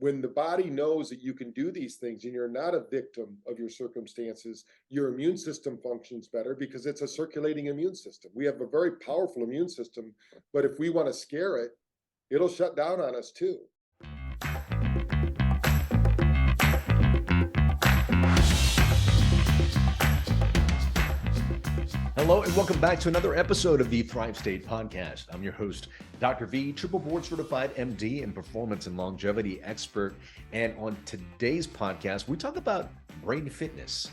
when the body knows that you can do these things and you're not a victim of your circumstances, your immune system functions better because it's a circulating immune system. We have a very powerful immune system, but if we want to scare it, it'll shut down on us too. Hello and welcome back to another episode of the Thrive State Podcast. I'm your host, Dr. V, triple board certified MD and performance and longevity expert. And on today's podcast, we talk about brain fitness.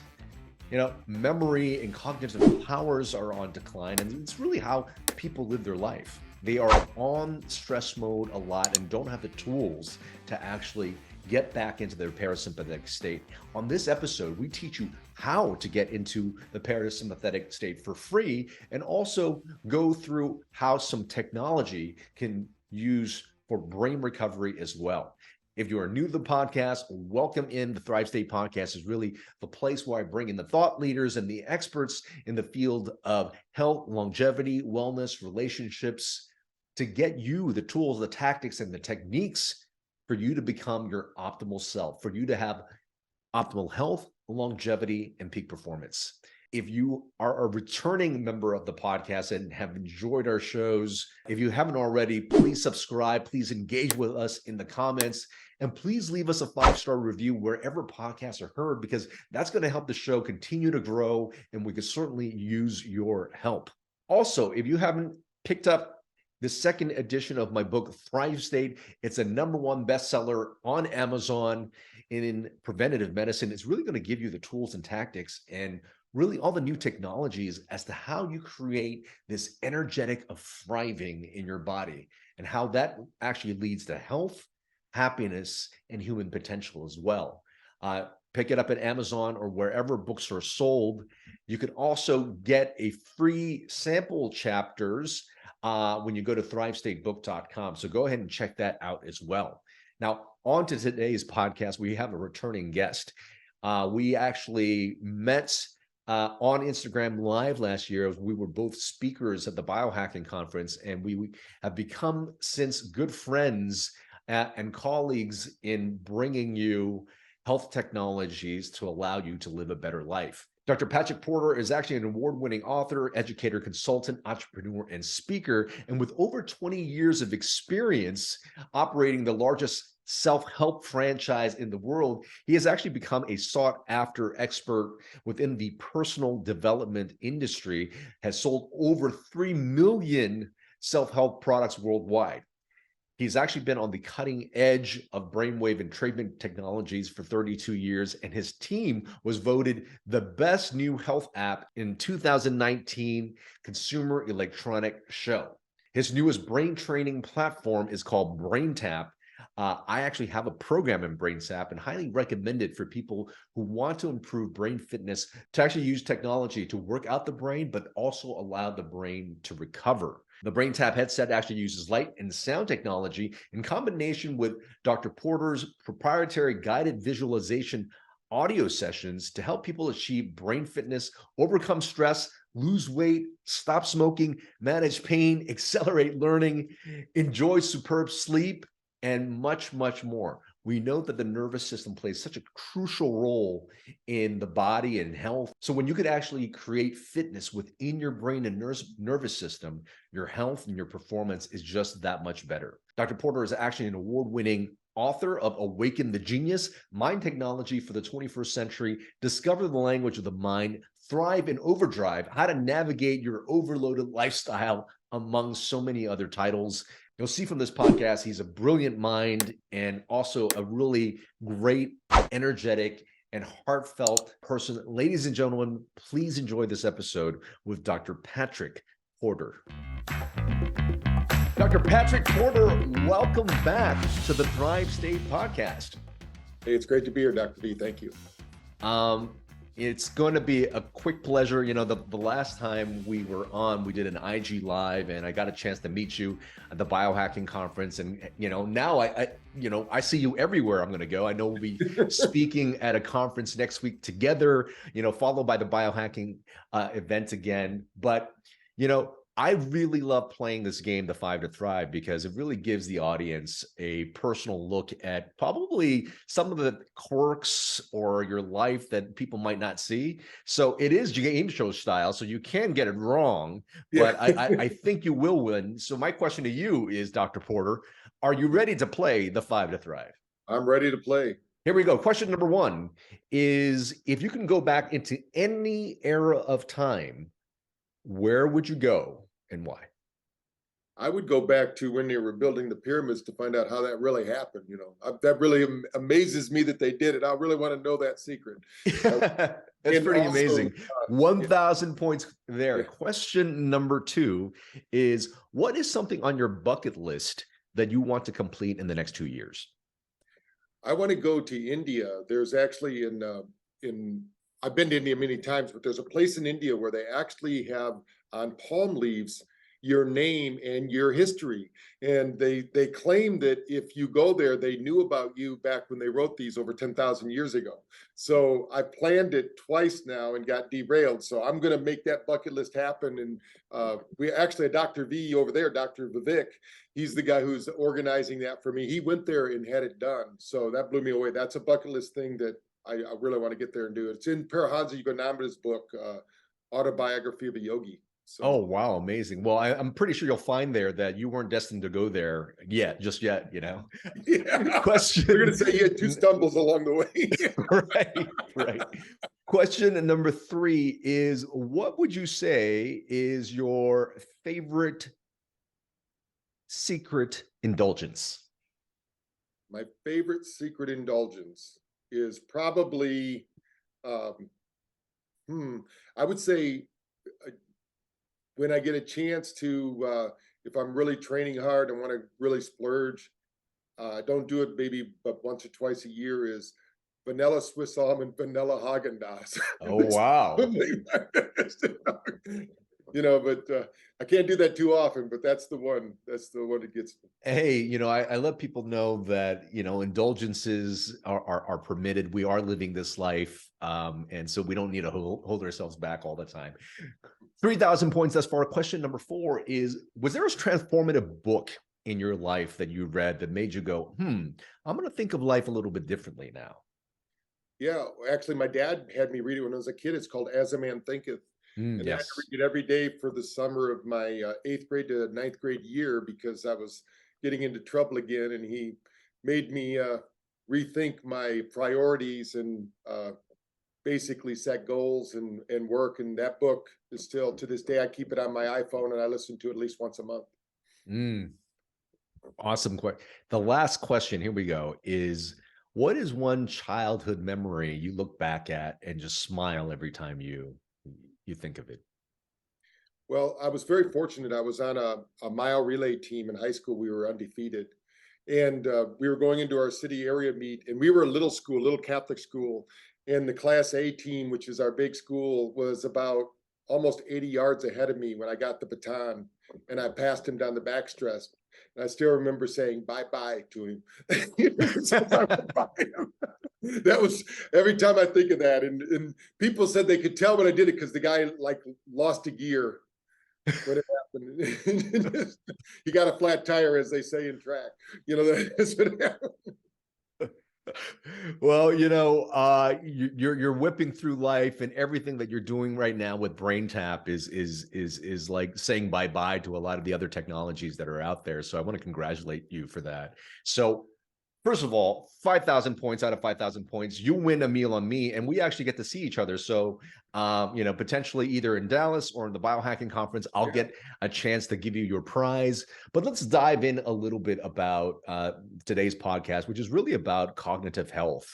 You know, memory and cognitive powers are on decline, and it's really how people live their life. They are on stress mode a lot and don't have the tools to actually get back into their parasympathetic state. On this episode, we teach you how to get into the parasympathetic state for free, and also go through how some technology can use for brain recovery as well. If you are new to the podcast, welcome in. The Thrive State Podcast is really the place where I bring in the thought leaders and the experts in the field of health, longevity, wellness, relationships, to get you the tools, the tactics, and the techniques for you to become your optimal self, for you to have optimal health, longevity, and peak performance. If you are a returning member of the podcast and have enjoyed our shows, if you haven't already, please subscribe, please engage with us in the comments, and please leave us a 5-star review wherever podcasts are heard, because that's going to help the show continue to grow, and we could certainly use your help. Also, if you haven't picked up the second edition of my book, Thrive State, it's a #1 bestseller on Amazon in preventative medicine. It's really going to give you the tools and tactics and really all the new technologies as to how you create this energetic of thriving in your body, and how that actually leads to health, happiness, and human potential as well. Pick it up at Amazon or wherever books are sold. You can also get a free sample chapters when you go to thrivestatebook.com. So go ahead and check that out as well. Now, on to today's podcast, we have a returning guest. We actually met on Instagram Live last year. We were both speakers at the Biohacking Conference, and we have become since good friends and colleagues in bringing you health technologies to allow you to live a better life. Dr. Patrick Porter is actually an award-winning author, educator, consultant, entrepreneur, and speaker. And with over 20 years of experience operating the largest self-help franchise in the world, he has actually become a sought-after expert within the personal development industry, has sold over 3 million self-help products worldwide. He's actually been on the cutting edge of brainwave and treatment technologies for 32 years, and his team was voted the best new health app in 2019 Consumer Electronic Show. His newest brain training platform is called BrainTap. I actually have a program in BrainTap and highly recommend it for people who want to improve brain fitness, to actually use technology to work out the brain, but also allow the brain to recover. The BrainTap headset actually uses light and sound technology in combination with Dr. Porter's proprietary guided visualization audio sessions to help people achieve brain fitness, overcome stress, lose weight, stop smoking, manage pain, accelerate learning, enjoy superb sleep, and much, much more. We know that the nervous system plays such a crucial role in the body and health. So when you could actually create fitness within your brain and nervous system, your health and your performance is just that much better. Dr. Porter is actually an award-winning author of Awaken the Genius, Mind Technology for the 21st Century, Discover the Language of the Mind, Thrive in Overdrive, How to Navigate Your Overloaded Lifestyle, among so many other titles. You'll see from this podcast, he's a brilliant mind and also a really great, energetic, and heartfelt person. Ladies and gentlemen, please enjoy this episode with Dr. Patrick Porter. Dr. Patrick Porter, welcome back to the Thrive State Podcast. Hey, it's great to be here, Dr. V. Thank you. It's going to be a quick pleasure. You know, the last time we were on, we did an IG Live, and I got a chance to meet you at the Biohacking Conference. And, you know, now I see you everywhere I'm going to go. I know we'll be speaking at a conference next week together, you know, followed by the Biohacking event again. But, you know, I really love playing this game, The 5 to Thrive, because it really gives the audience a personal look at probably some of the quirks or your life that people might not see. So it is game show style, so you can get it wrong, Yeah. but I think you will win. So my question to you is, Dr. Porter, are you ready to play The 5 to Thrive? I'm ready to play. Here we go. Question number one is, if you can go back into any era of time, where would you go and why? I would go back to when they were building the pyramids to find out how that really happened. That really amazes me that they did it. I really want to know that secret. That's And pretty also, amazing. yeah, 1,000 points there. yeah. Question number two is, what is something on your bucket list that you want to complete in the next 2 years? I want to go to India. There's actually in I've been to India many times, but there's a place in India where they actually have on palm leaves your name and your history. And they claim that if you go there, they knew about you back when they wrote these over 10,000 years ago. So I planned it twice now and got derailed. So I'm going to make that bucket list happen. And we actually, Dr. V over there, Dr. Vivek, he's the guy who's organizing that for me. He went there and had it done. So that blew me away. That's a bucket list thing that I really want to get there and do it. It's in Parahansa Yogananda's book, Autobiography of a Yogi. So. Oh, wow. Amazing. Well, I'm pretty sure you'll find there that you weren't destined to go there just yet, Yeah. Question. We're going to say you had 2 stumbles along the way. Right. Question number three is, what would you say is your favorite secret indulgence? My favorite secret indulgence is probably, I would say, when I get a chance to, if I'm really training hard and want to really splurge, don't do it maybe but once or twice a year, is vanilla Swiss almond, vanilla Haagen-Dazs. Oh, wow. But I can't do that too often, but that's the one that gets me. Hey, I let people know that, indulgences are permitted. We are living this life. And so we don't need to hold ourselves back all the time. 3,000 points thus far. Question number four is, was there a transformative book in your life that you read that made you go, I'm going to think of life a little bit differently now? Yeah, actually, my dad had me read it when I was a kid. It's called As a Man Thinketh. And I had to read it every day for the summer of my 8th grade to 9th grade year because I was getting into trouble again. And he made me rethink my priorities and basically set goals and work. And that book is still, to this day, I keep it on my iPhone and I listen to it at least once a month. Awesome. The last question, here we go, is, what is one childhood memory you look back at and just smile every time you think of it? Well, I was very fortunate. I was on a mile relay team in high school. We were undefeated. And we were going into our city area meet, and we were a little school, little Catholic school. And the Class A team, which is our big school, was about almost 80 yards ahead of me when I got the baton, and I passed him down the backstretch. And I still remember saying bye-bye to him. That was, every time I think of that. And people said they could tell when I did it because the guy lost a gear when it happened. He got a flat tire, as they say in track. That's what happened. Well, you're whipping through life, and everything that you're doing right now with BrainTap is like saying bye-bye to a lot of the other technologies that are out there. So I want to congratulate you for that. So first of all, 5,000 points out of 5,000 points, you win a meal on me, and we actually get to see each other. So, potentially either in Dallas or in the biohacking conference, I'll get a chance to give you your prize. But let's dive in a little bit about today's podcast, which is really about cognitive health.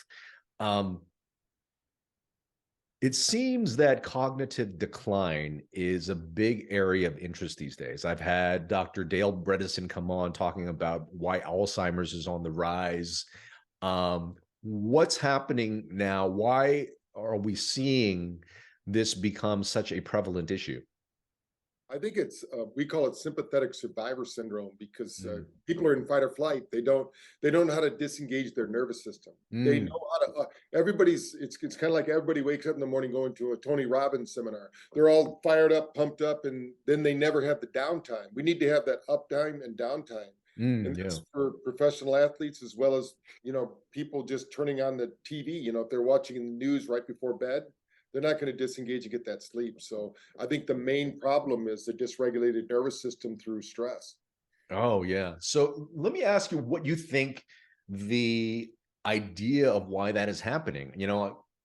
It seems that cognitive decline is a big area of interest these days. I've had Dr. Dale Bredesen come on talking about why Alzheimer's is on the rise. What's happening now? Why are we seeing this become such a prevalent issue? I think it's we call it sympathetic survivor syndrome because Mm. people are in fight or flight. They don't know how to disengage their nervous system. They Mm. know how to. Everybody's it's kind of like everybody wakes up in the morning going to a Tony Robbins seminar. They're all fired up, pumped up, and then they never have the downtime. We need to have that uptime and downtime, Mm. and Yeah. that's for professional athletes as well as people just turning on the TV. If they're watching the news right before bed, they're not going to disengage and get that sleep. So I think the main problem is the dysregulated nervous system through stress. Oh, yeah. So let me ask you what you think the idea of why that is happening.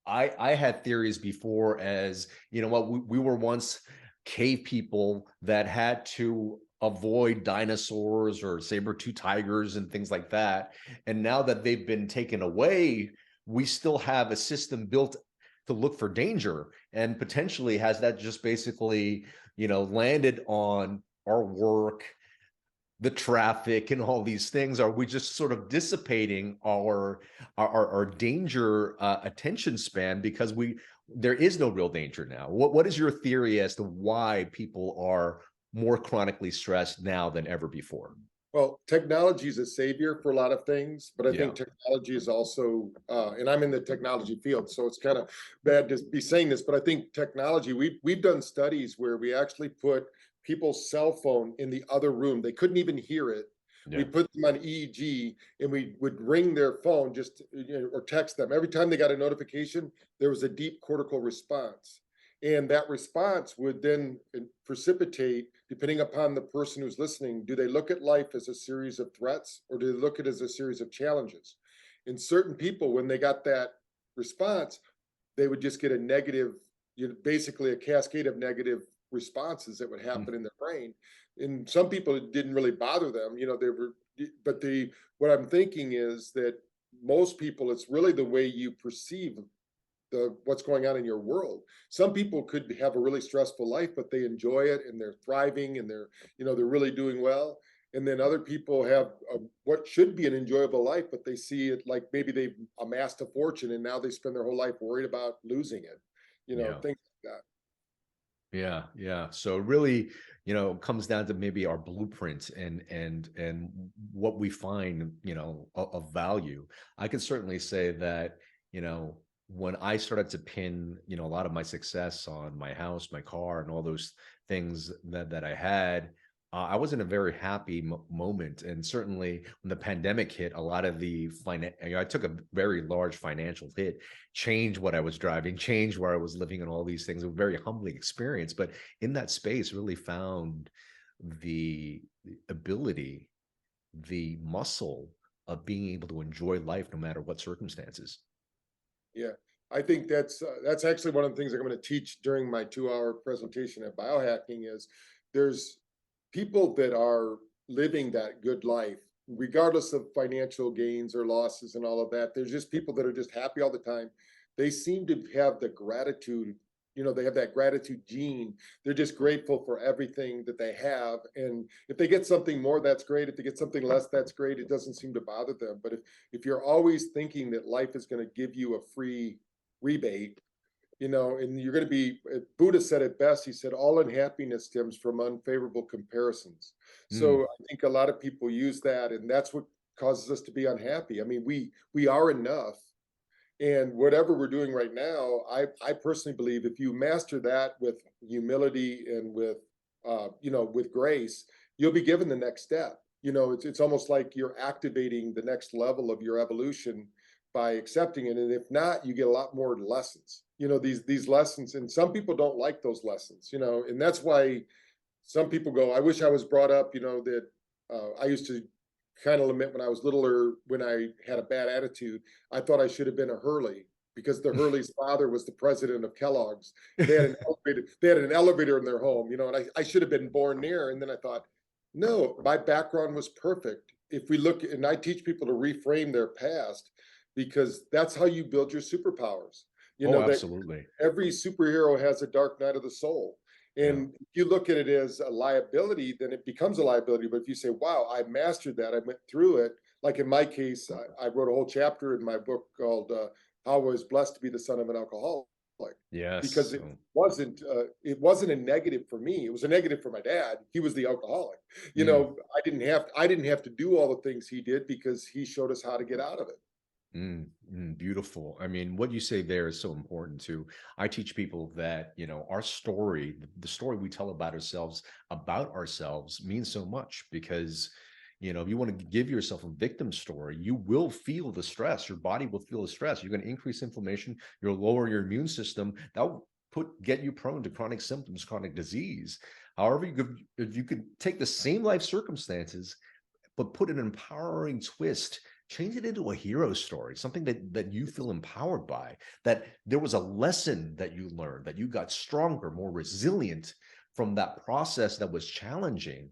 I had theories before as, what we were once cave people that had to avoid dinosaurs or saber-tooth tigers and things like that. And now that they've been taken away, we still have a system built to look for danger, and potentially has that just basically, landed on our work, the traffic and all these things. Are we just sort of dissipating our danger attention span because there is no real danger now? What is your theory as to why people are more chronically stressed now than ever before? Well, technology is a savior for a lot of things, but I Yeah. think technology is also, and I'm in the technology field, so it's kind of bad to be saying this, but I think technology, we've done studies where we actually put people's cell phone in the other room. They couldn't even hear it. We Yeah. put them on EEG and we would ring their phone just, or text them. Every time they got a notification, there was a deep cortical response. And that response would then precipitate, depending upon the person who's listening, do they look at life as a series of threats or do they look at it as a series of challenges? And certain people, when they got that response, they would just get a negative, basically a cascade of negative responses that would happen in their brain. And some people, it didn't really bother them, they were, but what I'm thinking is that most people, it's really the way you perceive what's going on in your world. Some people could have a really stressful life, but they enjoy it and they're thriving and they're really doing well. And then other people have what should be an enjoyable life, but they see it like maybe they've amassed a fortune and now they spend their whole life worried about losing it, Yeah. things like that. Yeah, yeah. So really, it comes down to maybe our blueprint and what we find, of value. I can certainly say that, when I started to pin, a lot of my success on my house, my car, and all those things that I had, I was in a very happy moment. And certainly when the pandemic hit, a lot of I took a very large financial hit, changed what I was driving, changed where I was living, and all these things. A very humbling experience. But in that space, really found the ability, the muscle of being able to enjoy life no matter what circumstances. Yeah, I think that's actually one of the things I'm going to teach during my 2-hour presentation at biohacking is there's people that are living that good life, regardless of financial gains or losses and all of that. There's just people that are just happy all the time. They seem to have the gratitude, they have that gratitude gene. They're just grateful for everything that they have. And if they get something more, that's great. If they get something less, that's great. It doesn't seem to bother them. But if you're always thinking that life is going to give you a free rebate, and you're going to be, Buddha said it best. He said, all unhappiness stems from unfavorable comparisons. Mm. So I think a lot of people use that, and that's what causes us to be unhappy. I mean, we are enough. And whatever we're doing right now, I personally believe if you master that with humility and with grace, you'll be given the next step. It's almost like you're activating the next level of your evolution by accepting it. And if not, you get a lot more lessons. These lessons, and some people don't like those lessons. And that's why some people go, I wish I was brought up. That I used to kind of lament when I was littler, when I had a bad attitude. I thought I should have been a Hurley because the Hurley's father was the president of Kellogg's. They had an elevator. They had an elevator in their home, and I should have been born there. And then I thought, no, my background was perfect. If we look, and I teach people to reframe their past because that's how you build your superpowers. Oh, That absolutely. every superhero has a dark night of the soul. Yeah. And if you look at it as a liability, then it becomes a liability. But if you say, wow, I mastered that, I went through it. Like in my case, I wrote a whole chapter in my book called How I Was Blessed to Be the Son of an Alcoholic. Yes. because it wasn't a negative for me. It was a negative for my dad. He was the alcoholic. Mm. I didn't have to do all the things he did because he showed us how to get out of it. Beautiful. I mean, what you say there is so important too. I teach people that, our story, the story we tell about ourselves means so much because, if you want to give yourself a victim story, you will feel the stress. Your body will feel the stress. You're going to increase inflammation. You'll lower your immune system. That'll get you prone to chronic symptoms, chronic disease. However, if you could take the same life circumstances but put an empowering twist, change it into a hero story, something that you feel empowered by, that there was a lesson that you learned, that you got stronger, more resilient from that process that was challenging.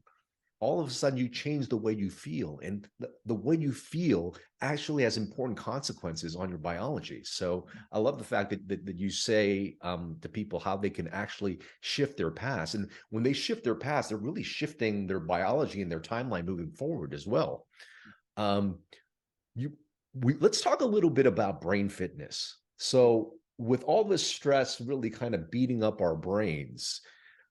All of a sudden you change the way you feel, and the way you feel actually has important consequences on your biology. So I love the fact that you say to people how they can actually shift their past, and when they shift their past, they're really shifting their biology and their timeline moving forward as well. um, let's talk a little bit about brain fitness. So with all this stress really kind of beating up our brains,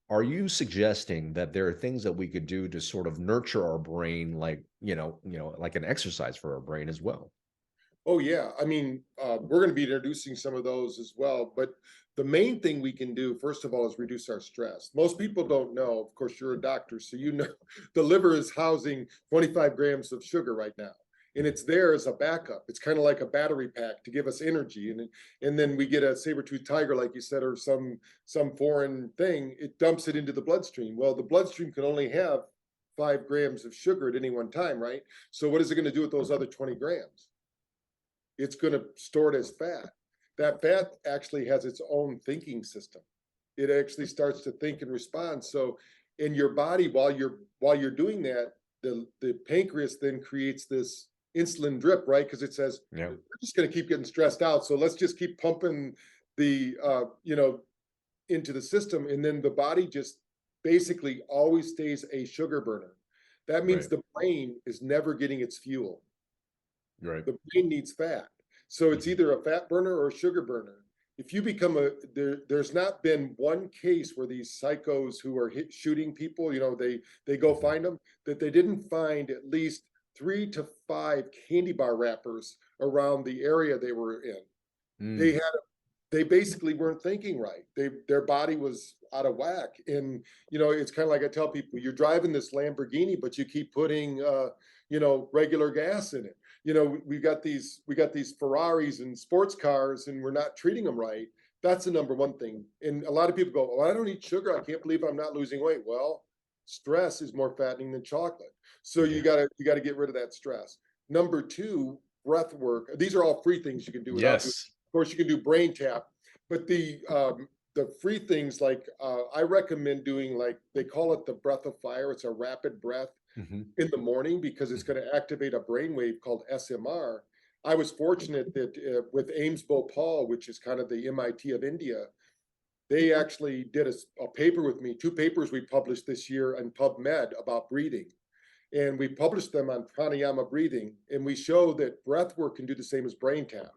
are you suggesting that there are things that we could do to sort of nurture our brain, like, like an exercise for our brain as well? Oh yeah, I mean, we're going to be introducing some of those as well. But the main thing we can do, first of all, is reduce our stress. Most people don't know. Of course, you're a doctor, so you know the liver is housing 25 grams of sugar right now, and it's there as a backup. It's kind of like a battery pack to give us energy, and then we get a saber-toothed tiger, like you said, or some foreign thing. It dumps it into the bloodstream. Well, the bloodstream can only have 5 grams of sugar at any one time, right? So what is it going to do with those other 20 grams? It's going to store it as fat. That fat actually has its own thinking system. It actually starts to think and respond. So in your body, while you're doing that, the pancreas then creates this insulin drip, right? Because it says, Yeah. we're just going to keep getting stressed out, so let's just keep pumping the into the system, and then the body just basically always stays a sugar burner. That means Right. the brain is never getting its fuel. Right. The brain needs fat. So it's either a fat burner or a sugar burner. If you become there's not been one case where these psychos who are shooting people, they go find them, that they didn't find at least 3 to 5 candy bar wrappers around the area they were in. Mm. They basically weren't thinking right. Their body was out of whack. And it's kind of like I tell people, you're driving this Lamborghini, but you keep putting regular gas in it. We got these Ferraris and sports cars, and we're not treating them right. That's the number one thing. And a lot of people go, "Oh, I don't eat sugar. I can't believe I'm not losing weight." Well, stress is more fattening than chocolate. So you Yeah. gotta get rid of that stress. Number two, breath work. These are all free things you can do without doing. Yes. Of course, you can do BrainTap, but the free things, like I recommend doing, like they call it the breath of fire. It's a rapid breath Hmm. in the morning because it's going to activate a brainwave called SMR. I was fortunate that with Ames Bhopal, which is kind of the MIT of India, they actually did a paper with me, 2 papers we published this year on PubMed about breathing. And we published them on pranayama breathing, and we show that breath work can do the same as BrainTap.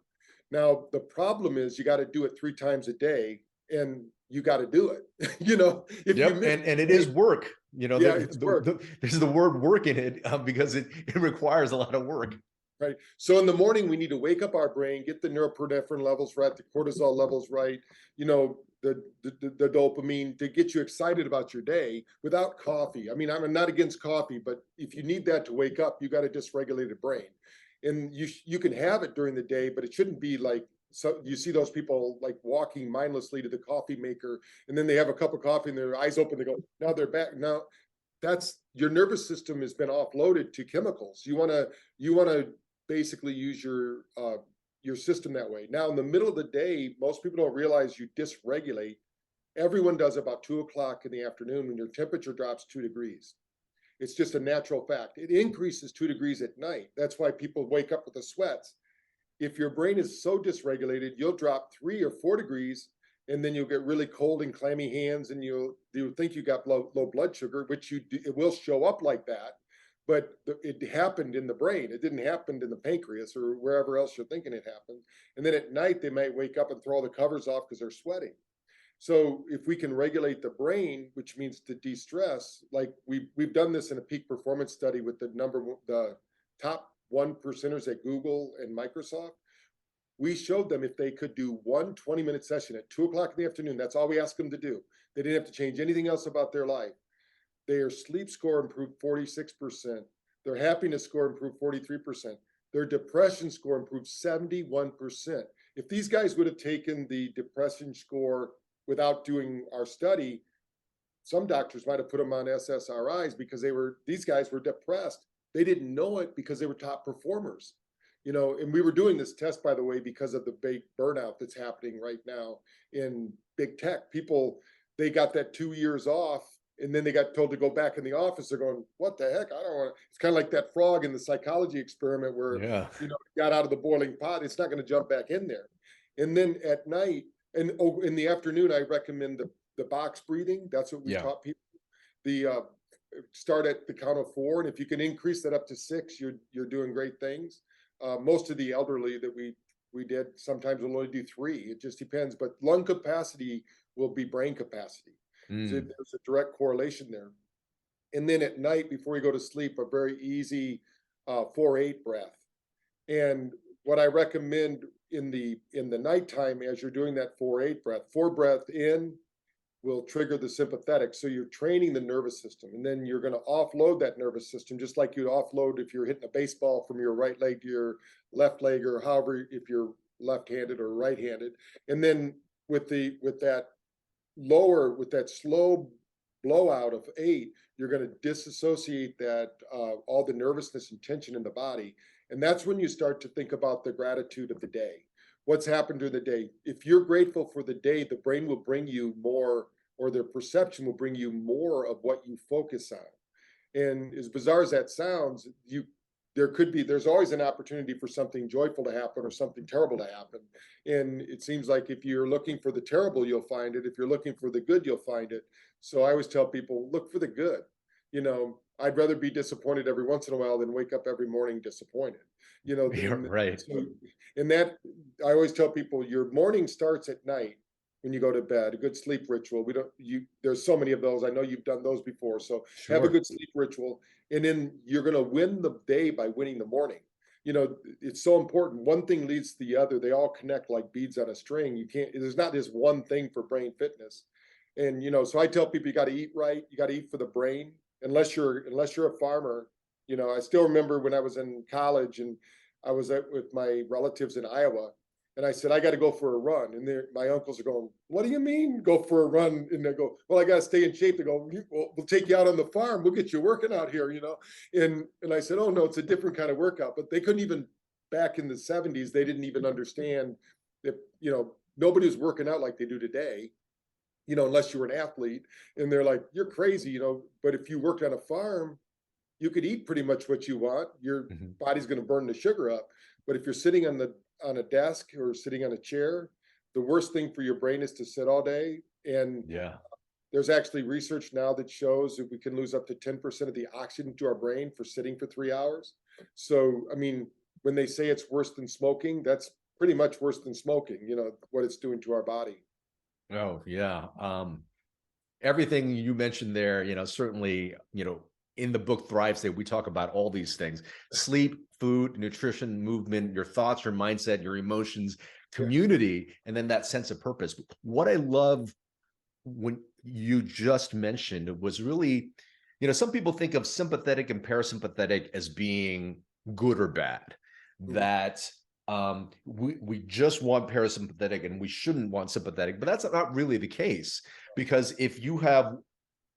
Now, the problem is you got to do it 3 times a day, and you got to do it. If you Yep. miss, And it is work. yeah, it's work. There's the word work in it, because it requires a lot of work. Right. So in the morning, we need to wake up our brain, get the norepinephrine levels right, the cortisol levels right, the dopamine, to get you excited about your day without coffee. I mean, I'm not against coffee, but if you need that to wake up, you got a dysregulated brain. And you can have it during the day, but it shouldn't be like, so you see those people like walking mindlessly to the coffee maker, and then they have a cup of coffee and their eyes open, they go, now they're back. Now that's, your nervous system has been offloaded to chemicals. You want to basically use your system that way. Now, in the middle of the day, most people don't realize you dysregulate. Everyone does about 2 o'clock in the afternoon when your temperature drops 2 degrees. It's just a natural fact. It increases 2 degrees at night. That's why people wake up with the sweats. If your brain is so dysregulated, you'll drop 3 or 4 degrees, and then you'll get really cold and clammy hands, and you'll think you got low blood sugar, which it will show up like that. but it happened in the brain. It didn't happen in the pancreas or wherever else you're thinking it happened. And then at night, they might wake up and throw all the covers off because they're sweating. So if we can regulate the brain, which means to de-stress, like we've done this in a peak performance study with the top 1%ers at Google and Microsoft. We showed them if they could do one 20-minute session at 2 o'clock in the afternoon, that's all we asked them to do. They didn't have to change anything else about their life. Their sleep score improved 46%. Their happiness score improved 43%. Their depression score improved 71%. If these guys would have taken the depression score without doing our study, some doctors might have put them on SSRIs because these guys were depressed. They didn't know it because they were top performers. And we were doing this test, by the way, because of the big burnout that's happening right now in big tech. People, they got that 2 years off and then they got told to go back in the office. They're going, what the heck? I don't want to. It's kind of like that frog in the psychology experiment where, got out of the boiling pot. It's not going to jump back in there. And then at night and in the afternoon, I recommend the box breathing. That's what we taught people. The start at the count of 4. And if you can increase that up to 6, you're doing great things. Most of the elderly that we did, sometimes we'll only do 3. It just depends. But lung capacity will be brain capacity. So there's a direct correlation there. And then at night, before you go to sleep, a very easy 4-8 breath. And what I recommend in the nighttime, as you're doing that 4-8 breath, 4 breath in will trigger the sympathetic. So you're training the nervous system, and then you're going to offload that nervous system, just like you'd offload if you're hitting a baseball from your right leg to your left leg, or however, if you're left-handed or right-handed. And then with that slow blowout of 8, you're going to disassociate that all the nervousness and tension in the body. And that's when you start to think about the gratitude of the day. What's happened during the day? If you're grateful for the day, the brain will bring you more, or their perception will bring you more of what you focus on. And as bizarre as that sounds, there's always an opportunity for something joyful to happen or something terrible to happen. And it seems like if you're looking for the terrible, you'll find it. If you're looking for the good, you'll find it. So I always tell people, look for the good. I'd rather be disappointed every once in a while than wake up every morning disappointed. You're right. So, and that, I always tell people, your morning starts at night when you go to bed. A good sleep ritual. There's so many of those. I know you've done those before. So have a good sleep ritual, and then you're going to win the day by winning the morning. It's so important. One thing leads to the other. They all connect like beads on a string. There's not just one thing for brain fitness. And, so I tell people, you got to eat right. You got to eat for the brain. Unless you're a farmer. I still remember when I was in college and I was with my relatives in Iowa, and I said, I got to go for a run. And my uncles are going, what do you mean go for a run? And they go, well, I got to stay in shape. They go, we'll take you out on the farm. We'll get you working out here, And I said, oh no, it's a different kind of workout. But they couldn't even, back in the 70s, they didn't even understand that, nobody was working out like they do today. Unless you were an athlete, and they're like, you're crazy, but if you worked on a farm, you could eat pretty much what you want. Your body's going to burn the sugar up. But if you're sitting on a desk or sitting on a chair, the worst thing for your brain is to sit all day. And there's actually research now that shows that we can lose up to 10% of the oxygen to our brain for sitting for 3 hours. So, I mean, when they say it's worse than smoking, that's pretty much worse than smoking, what it's doing to our body. Oh, yeah. Everything you mentioned there, certainly, in the book Thrive State, we talk about all these things: sleep, food, nutrition, movement, your thoughts, your mindset, your emotions, community, and then that sense of purpose. What I love when you just mentioned was really, some people think of sympathetic and parasympathetic as being good or bad, that we just want parasympathetic and we shouldn't want sympathetic, but that's not really the case, because if you have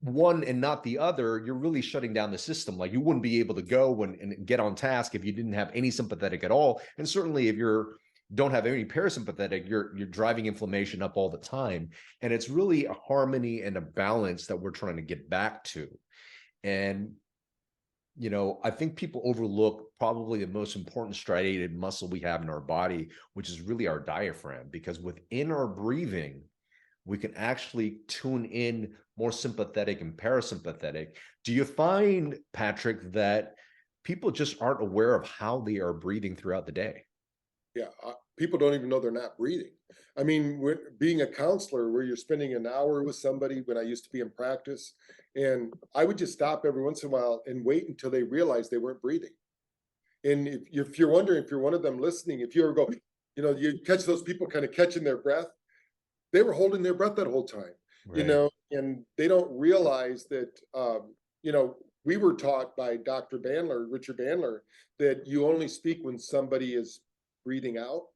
one and not the other, you're really shutting down the system. Like, you wouldn't be able to go and get on task if you didn't have any sympathetic at all. And certainly if don't have any parasympathetic, you're driving inflammation up all the time. And it's really a harmony and a balance that we're trying to get back to. And I think people overlook probably the most important striated muscle we have in our body, which is really our diaphragm, because within our breathing, we can actually tune in more sympathetic and parasympathetic. Do you find, Patrick, that people just aren't aware of how they are breathing throughout the day? Yeah, people don't even know they're not breathing. I mean, being a counselor where you're spending an hour with somebody when I used to be in practice, and I would just stop every once in a while and wait until they realized they weren't breathing. And if you're wondering, if you're one of them listening, if you ever go, you catch those people kind of catching their breath, they were holding their breath that whole time, Right. and they don't realize that, we were taught by Dr. Bandler, Richard Bandler, that you only speak when somebody is breathing out.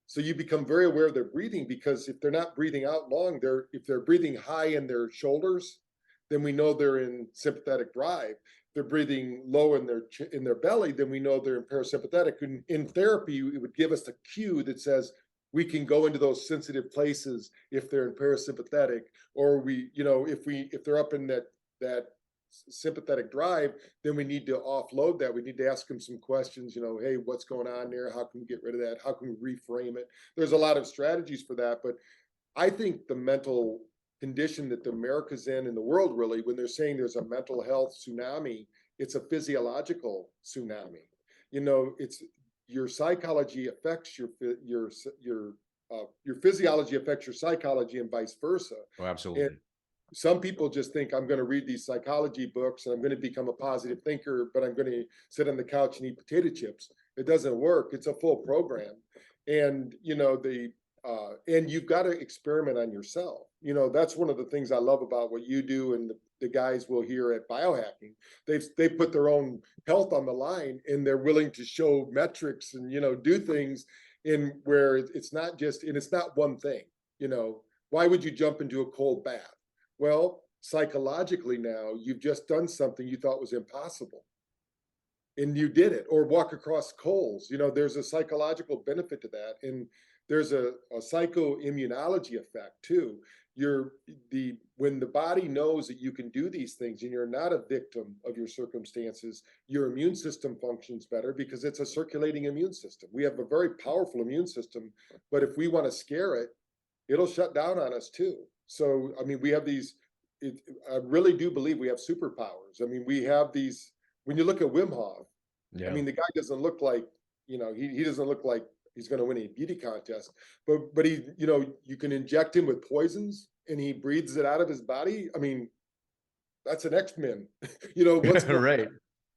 So you become very aware of their breathing, because if they're not breathing out long, if they're breathing high in their shoulders, then we know they're in sympathetic drive. If they're breathing low in their belly, then we know they're in parasympathetic. And in therapy, it would give us a cue that says we can go into those sensitive places if they're in parasympathetic, or if they're up in that sympathetic drive, then we need to offload that. We need to ask them some questions, hey, what's going on there? How can we get rid of that? How can we reframe it? There's a lot of strategies for that, but I think the mental condition that the America's in the world, really, when they're saying there's a mental health tsunami, it's a physiological tsunami. It's your psychology affects your physiology affects your psychology, and vice versa. Oh, absolutely. And some people just think, I'm going to read these psychology books and I'm going to become a positive thinker, but I'm going to sit on the couch and eat potato chips. It doesn't work. It's a full program. And, and you've got to experiment on yourself. That's one of the things I love about what you do, and the guys we'll hear at Biohacking. They put their own health on the line, and they're willing to show metrics and, do things in where it's not just, and it's not one thing. Why would you jump into a cold bath? Well, psychologically now, you've just done something you thought was impossible, and you did it. Or walk across coals. There's a psychological benefit to that, and there's a psychoimmunology effect too. When the body knows that you can do these things and you're not a victim of your circumstances, your immune system functions better because it's a circulating immune system. We have a very powerful immune system, but if we want to scare it, it'll shut down on us too. So, I mean, we have I really do believe we have superpowers. I mean, we have these, when you look at Wim Hof, Yeah. I mean, the guy doesn't look like, he doesn't look like he's going to win a beauty contest, but he, you can inject him with poisons and he breathes it out of his body. I mean, that's an X-Men, what's Right.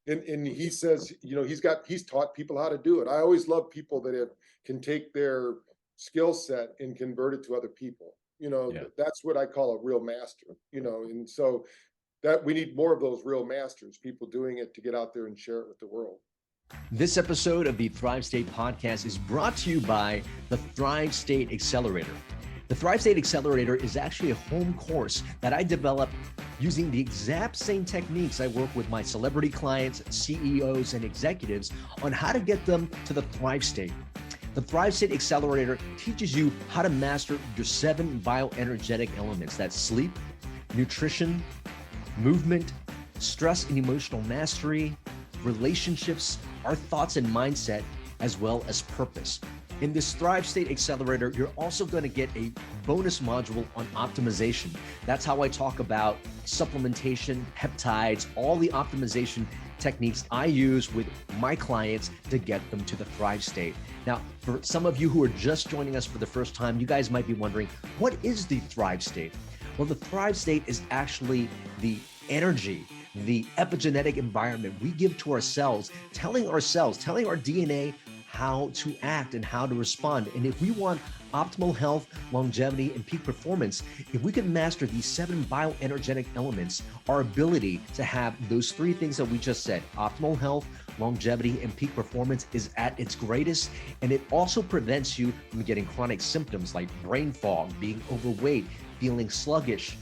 and he says, he's taught people how to do it. I always love people that can take their skill set and convert it to other people. Yeah. That's what I call a real master, and so that we need more of those real masters, people doing it to get out there and share it with the world. This episode of the Thrive State podcast is brought to you by the Thrive State Accelerator. The Thrive State Accelerator is actually a home course that I developed using the exact same techniques I work with my celebrity clients, CEOs, and executives on how to get them to the Thrive State. The Thrive State Accelerator teaches you how to master your 7 bioenergetic elements. That's sleep, nutrition, movement, stress and emotional mastery, relationships, our thoughts and mindset, as well as purpose. In this Thrive State Accelerator, you're also going to get a bonus module on optimization. That's how I talk about supplementation, peptides, all the optimization techniques I use with my clients to get them to the Thrive State. Now, for some of you who are just joining us for the first time, you guys might be wondering, what is the Thrive State? Well, the Thrive State is actually the energy, the epigenetic environment we give to ourselves, telling our DNA how to act and how to respond. And if we want optimal health, longevity, and peak performance, if we can master these 7 bioenergetic elements, our ability to have those 3 things that we just said, optimal health, longevity, and peak performance, is at its greatest. And it also prevents you from getting chronic symptoms like brain fog, being overweight, feeling sluggish,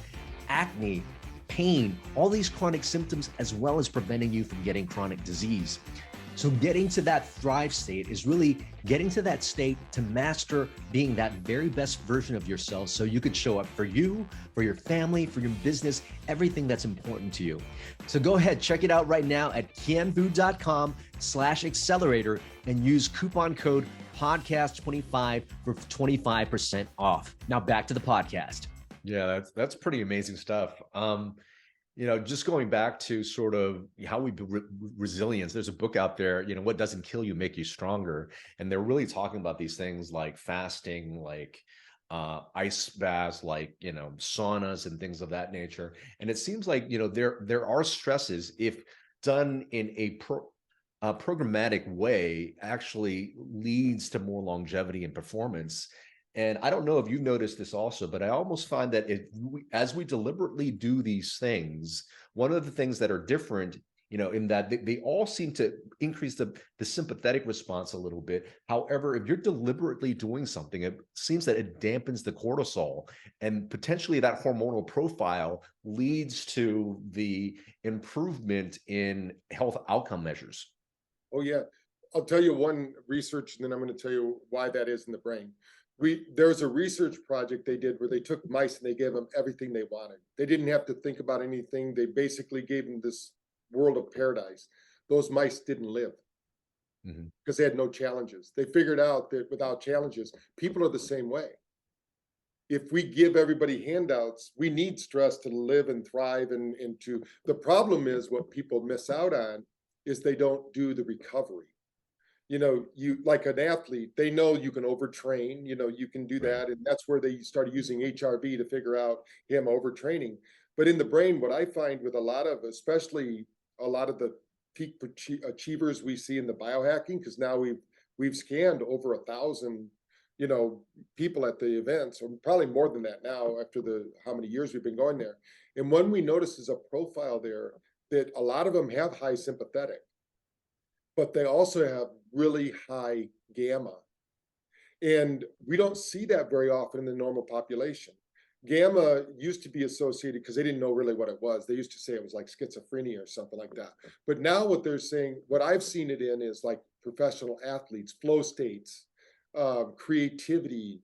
acne, pain, all these chronic symptoms, as well as preventing you from getting chronic disease. So getting to that Thrive State is really getting to that state to master being that very best version of yourself so you could show up for you, for your family, for your business, everything that's important to you. So go ahead, check it out right now at kienvuu.com/accelerator and use coupon code podcast25 for 25% off. Now back to the podcast. Yeah, that's pretty amazing stuff. Just going back to sort of how we build resilience, there's a book out there, What Doesn't Kill You Make You Stronger. And they're really talking about these things like fasting, like ice baths, like, saunas and things of that nature. And it seems like, there are stresses if done in a programmatic way actually leads to more longevity and performance. And I don't know if you've noticed this also, but I almost find that as we deliberately do these things, one of the things that are different, in that they all seem to increase the sympathetic response a little bit. However, if you're deliberately doing something, it seems that it dampens the cortisol, and potentially that hormonal profile leads to the improvement in health outcome measures. Oh yeah. I'll tell you one research, and then I'm going to tell you why that is in the brain. There's a research project they did where they took mice and they gave them everything they wanted. They didn't have to think about anything. They basically gave them this world of paradise. Those mice didn't live because they had no challenges. They figured out that without challenges, people are the same way. If we give everybody handouts, we need stress to live and thrive. And to the problem is what people miss out on is they don't do the recovery. You like an athlete, they know you can overtrain, you can do Right. that. And that's where they started using HRV to figure out him overtraining. But in the brain, what I find with especially a lot of the peak achievers we see in the biohacking, because now we've scanned over 1,000, people at the events, or probably more than that now after how many years we've been going there. And one we notice is a profile there that a lot of them have high sympathetic, but they also have really high gamma. And we don't see that very often in the normal population. Gamma used to be associated because they didn't know really what it was. They used to say it was like schizophrenia or something like that. But now what they're saying, what I've seen it in is like professional athletes, flow states, creativity,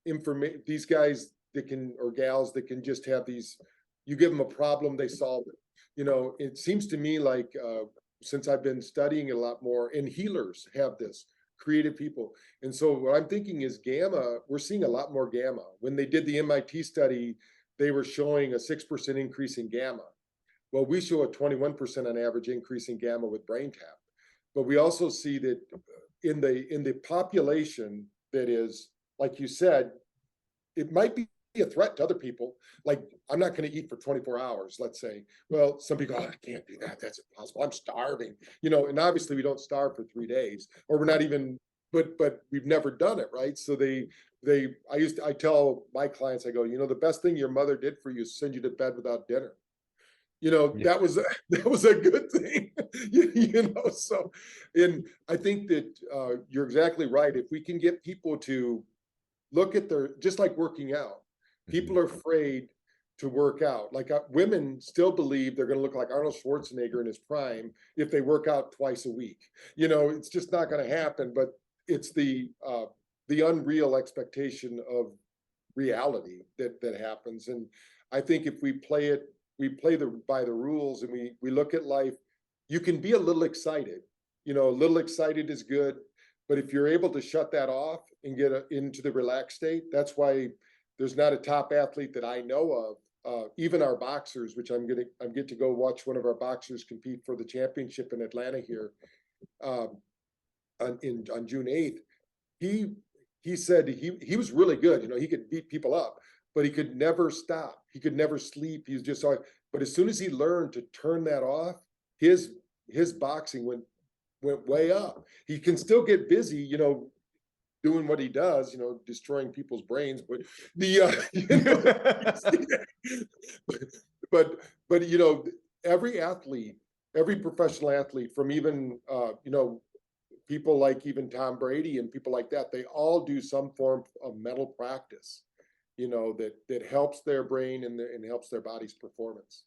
information, these guys that can, or gals that can just have these, you give them a problem, they solve it. It seems to me like since I've been studying it a lot more, and healers have this, creative people. And so what I'm thinking is gamma, we're seeing a lot more gamma. When they did the MIT study, they were showing a 6% increase in gamma. Well, we show a 21% on average increase in gamma with BrainTap. But we also see that in the population that is, like you said, it might be a threat to other people. Like, I'm not going to eat for 24 hours, let's say. Well, some people, I can't do that. That's impossible. I'm starving, and obviously we don't starve for 3 days, or we're not even, but we've never done it, right? So I tell my clients, I go, the best thing your mother did for you is send you to bed without dinner. Yeah. That was a good thing, so, and I think that you're exactly right. If we can get people to look at just like working out, people are afraid to work out. Like women still believe they're going to look like Arnold Schwarzenegger in his prime if they work out twice a week. It's just not going to happen. But it's the unreal expectation of reality that happens. And I think if we play by the rules, and we look at life, you can be a little excited. A little excited is good. But if you're able to shut that off and get into the relaxed state, that's why there's not a top athlete that I know of. Even our boxers, which I'm get to go watch one of our boxers compete for the championship in Atlanta here on June 8th. He said he was really good. He could beat people up, but he could never stop. He could never sleep. He was just but as soon as he learned to turn that off, his boxing went way up. He can still get busy, doing what he does, destroying people's brains, but but every athlete, every professional athlete, from even people like even Tom Brady and people like that, they all do some form of mental practice, that helps their brain and helps their body's performance.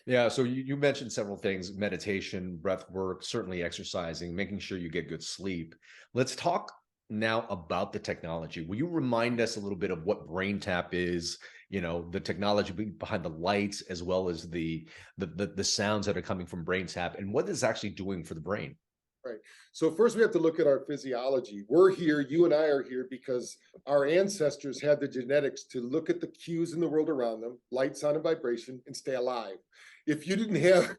Yeah, so you mentioned several things: meditation, breath work, certainly exercising, making sure you get good sleep. Let's talk now about the technology. Will you remind us a little bit of what BrainTap is, the technology behind the lights, as well as the sounds that are coming from BrainTap, and what it's actually doing for the brain? Right. So first we have to look at our physiology. We're here, you and I are here because our ancestors had the genetics to look at the cues in the world around them, light, sound, and vibration, and stay alive. If you didn't have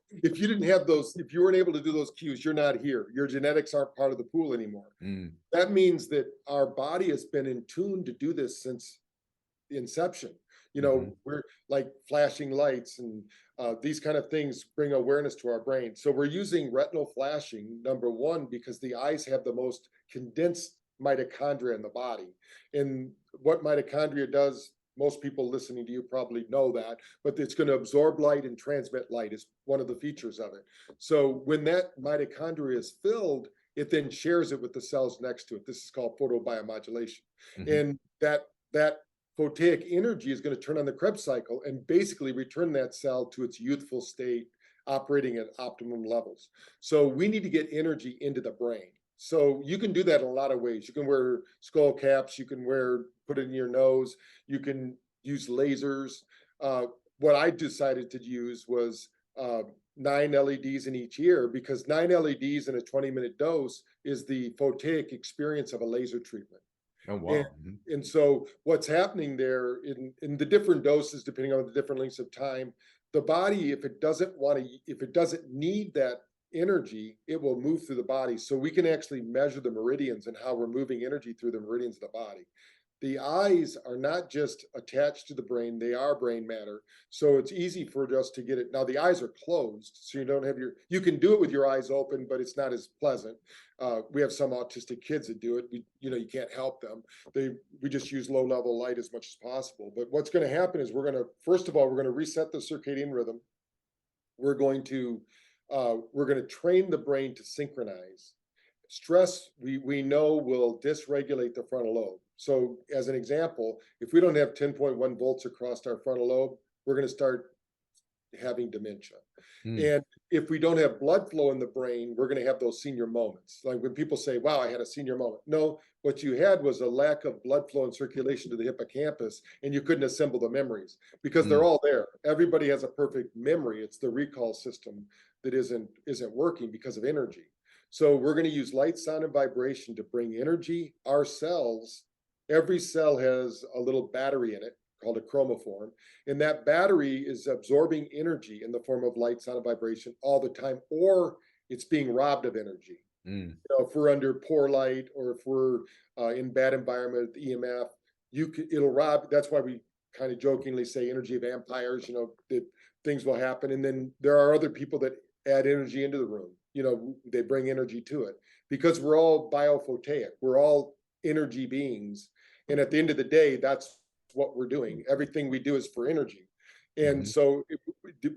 those, if you weren't able to do those cues, you're not here. Your genetics aren't part of the pool anymore. Mm. That means that our body has been in tune to do this since the inception. We're like flashing lights and these kind of things bring awareness to our brain. So we're using retinal flashing, number one, because the eyes have the most condensed mitochondria in the body. And what mitochondria does, most people listening to you probably know that, but it's going to absorb light and transmit light is one of the features of it. So when that mitochondria is filled, it then shares it with the cells next to it. This is called photobiomodulation. And that photic energy is going to turn on the Krebs cycle and basically return that cell to its youthful state, operating at optimum levels. So we need to get energy into the brain. So you can do that in a lot of ways. You can wear skull caps, you can put it in your nose, you can use lasers. What I decided to use was 9 LEDs in each ear, because 9 LEDs in a 20-minute dose is the photic experience of a laser treatment. Oh, wow. And so what's happening there in the different doses, depending on the different lengths of time, the body, if it doesn't need that energy, it will move through the body. So we can actually measure the meridians and how we're moving energy through the meridians of the body. The eyes are not just attached to the brain, they are brain matter. So it's easy for us to get it. Now the eyes are closed, so you can do it with your eyes open, but it's not as pleasant. We have some autistic kids that do it. You can't help them. We just use low level light as much as possible. But what's going to happen is first of all, we're going to reset the circadian rhythm. We're going to train the brain to synchronize. Stress, we know, will dysregulate the frontal lobe. So as an example, if we don't have 10.1 volts across our frontal lobe, we're going to start having dementia. And if we don't have blood flow in the brain, we're going to have those senior moments. Like when people say, wow, I had a senior moment. No, what you had was a lack of blood flow and circulation to the hippocampus, and you couldn't assemble the memories because they're all there. Everybody has a perfect memory. It's the recall system that isn't working because of energy. So we're going to use light, sound, and vibration to bring energy. Our cells, every cell has a little battery in it called a chromophore, and that battery is absorbing energy in the form of light, sound, and vibration all the time, or it's being robbed of energy. If we're under poor light or if we're in bad environment, EMF, it'll rob. That's why we kind of jokingly say energy vampires, that things will happen. And then there are other people that add energy into the room. They bring energy to it because we're all biophotic. We're all energy beings. And at the end of the day, that's what we're doing. Everything we do is for energy. And so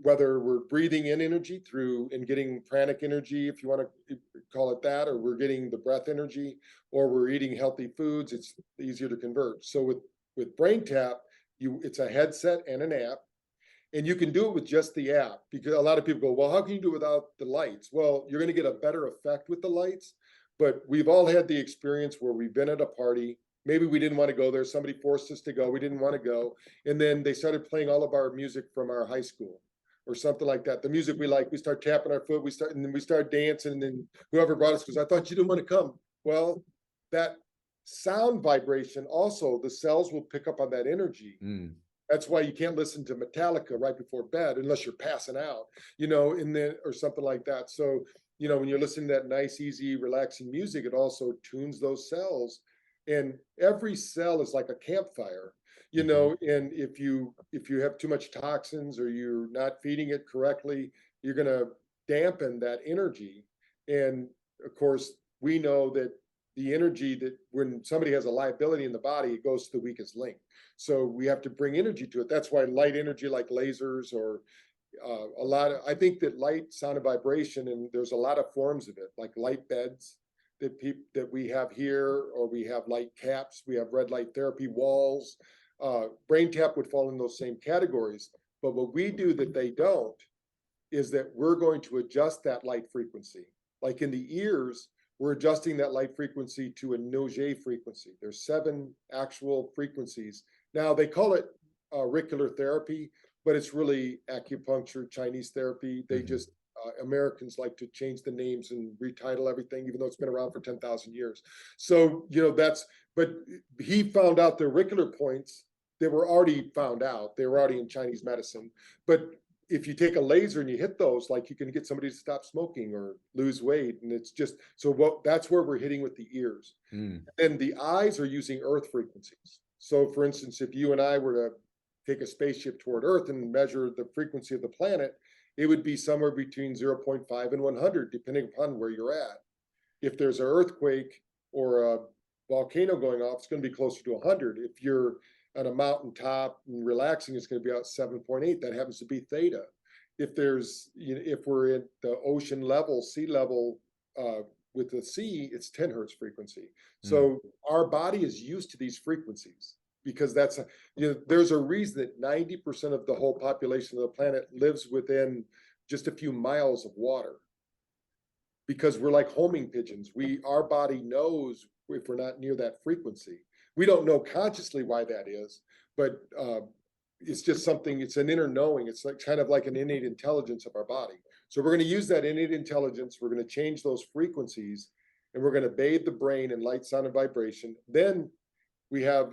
whether we're breathing in energy and getting pranic energy, if you want to call it that, or we're getting the breath energy, or we're eating healthy foods, it's easier to convert. So with BrainTap, it's a headset and an app. And you can do it with just the app, because a lot of people go, well, how can you do it without the lights? Well, you're going to get a better effect with the lights, but we've all had the experience where we've been at a party. Maybe we didn't want to go there. Somebody forced us to go. We didn't want to go. And then they started playing all of our music from our high school or something like that. The music we like, we start tapping our foot, and then we start dancing. And then whoever brought us goes, I thought you didn't want to come. Well, that sound vibration, also the cells will pick up on that energy. That's why you can't listen to Metallica right before bed unless you're passing out, or something like that. So, when you're listening to that nice, easy, relaxing music, it also tunes those cells. And every cell is like a campfire, and if you have too much toxins or you're not feeding it correctly, you're going to dampen that energy. And of course, we know that the energy, that when somebody has a liability in the body, it goes to the weakest link. So we have to bring energy to it. That's why light energy like lasers or I think that light, sound, and vibration, and there's a lot of forms of it, like light beds that we have here, or we have light caps, we have red light therapy walls. BrainTap would fall in those same categories. But what we do that they don't is that we're going to adjust that light frequency. Like in the ears, we're adjusting that light frequency to a Auger frequency. There's 7 actual frequencies. Now they call it auricular therapy, but it's really acupuncture, Chinese therapy. They just Americans like to change the names and retitle everything, even though it's been around for 10,000 years. So, but he found out the auricular points that were already found out. They were already in Chinese medicine. But if you take a laser and you hit those, like you can get somebody to stop smoking or lose weight. And it's just, that's where we're hitting with the ears. And the eyes are using earth frequencies. So for instance, if you and I were to take a spaceship toward Earth and measure the frequency of the planet, it would be somewhere between 0.5 and 100, depending upon where you're at. If there's an earthquake or a volcano going off, it's going to be closer to 100. If you're on a mountaintop and relaxing, it's going to be about 7.8. That happens to be theta. If there's, if we're at the ocean level, sea level, with the sea, it's 10 hertz frequency. So our body is used to these frequencies, because that's, there's a reason that 90% of the whole population of the planet lives within just a few miles of water, because we're like homing pigeons. Our body knows if we're not near that frequency. We don't know consciously why that is, but it's just something, it's an inner knowing. It's like kind of like an innate intelligence of our body. So we're going to use that innate intelligence. We're going to change those frequencies, and we're going to bathe the brain in light, sound, and vibration. Then we have